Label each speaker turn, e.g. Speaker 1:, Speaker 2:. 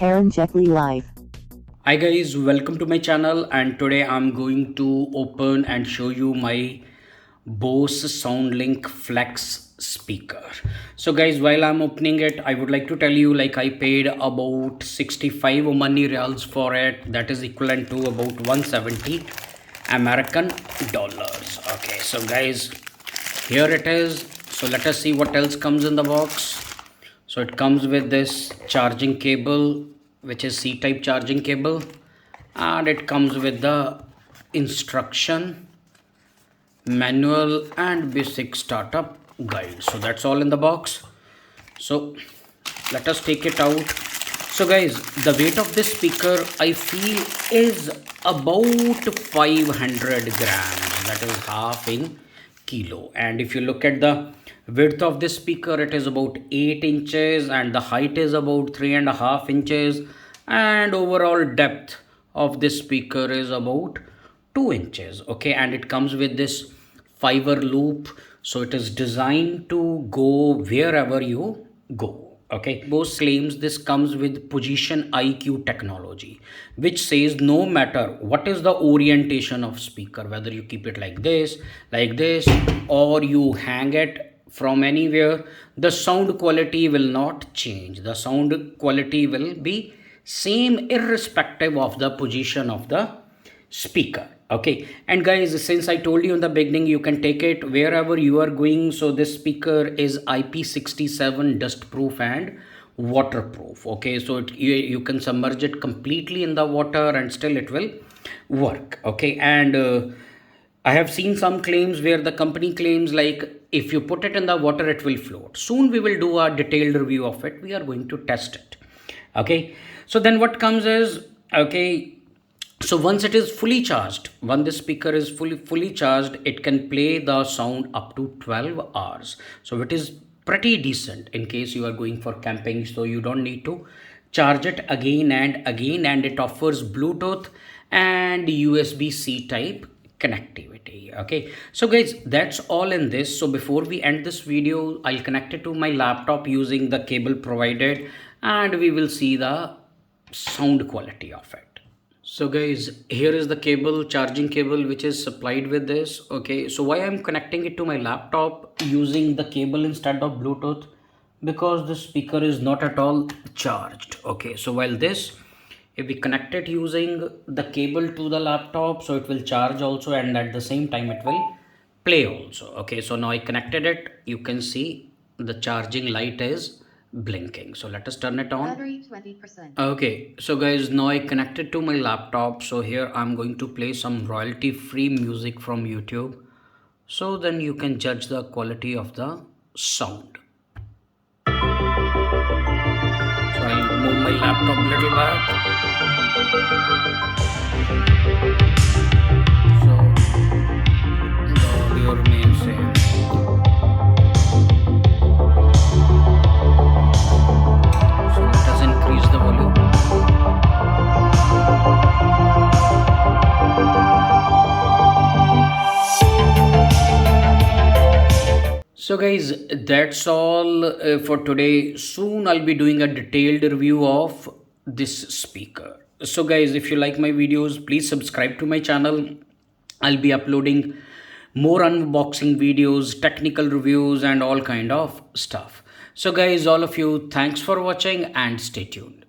Speaker 1: karanjetlilive.
Speaker 2: Hi guys, welcome to my channel, and today I'm going to open and show you my Bose SoundLink Flex speaker. So guys, while I'm opening it, I would like to tell you, like, I paid about 65 Omani Riyals for it. That is equivalent to about 170 American dollars. Okay, so guys, here it is. So let us see what else comes in the box. So it comes with this charging cable, which is C-type charging cable, and it comes with the instruction manual and basic startup guide. So that's all in the box. So let us take it out. So guys, the weight of this speaker, I feel, is about 500 grams. That is half in kilo. And if you look at the width of this speaker, it is about 8 inches, and the height is about 3.5 inches, and overall depth of this speaker is about 2 inches. Okay, and it comes with this fiber loop, so it is designed to go wherever you go. Okay, Bose claims this comes with position IQ technology, which says no matter what is the orientation of speaker, whether you keep it like this, or you hang it from anywhere, the sound quality will not change. The sound quality will be same irrespective of the position of the speaker. Okay, and guys, since I told you in the beginning, you can take it wherever you are going. So this speaker is IP67 dust proof and waterproof. Okay, so you can submerge it completely in the water and still it will work. Okay, and I have seen some claims where the company claims, like, if you put it in the water it will float. Soon we will do a detailed review of it. We are going to test it. Okay, so then what comes is, okay, so once it is fully charged, when this speaker is fully charged, it can play the sound up to 12 hours. So it is pretty decent in case you are going for camping, so you don't need to charge it again and again, and it offers Bluetooth and USB-C type connectivity. Okay, so guys, that's all in this. So before we end this video, I'll connect it to my laptop using the cable provided, and we will see the sound quality of it. So guys, here is the cable, charging cable, which is supplied with this. Okay, so why I'm connecting it to my laptop using the cable instead of Bluetooth? Because the speaker is not at all charged. Okay, so while this, if we connect it using the cable to the laptop, so it will charge also, and at the same time it will play also. Okay, so now I connected it. You can see the charging light is blinking. So let us turn it on.
Speaker 3: Battery 20%.
Speaker 2: Okay, so guys, now I connected to my laptop. So here I'm going to play some royalty free music from YouTube, so then you can judge the quality of the sound. So I'll move my laptop a little back. So the audio remains same. So let us increase the volume. So guys, that's all for today. Soon I'll be doing a detailed review of this speaker. So guys, if you like my videos, please subscribe to my channel. I'll be uploading more unboxing videos, technical reviews, and all kind of stuff. So guys, all of you, thanks for watching and stay tuned.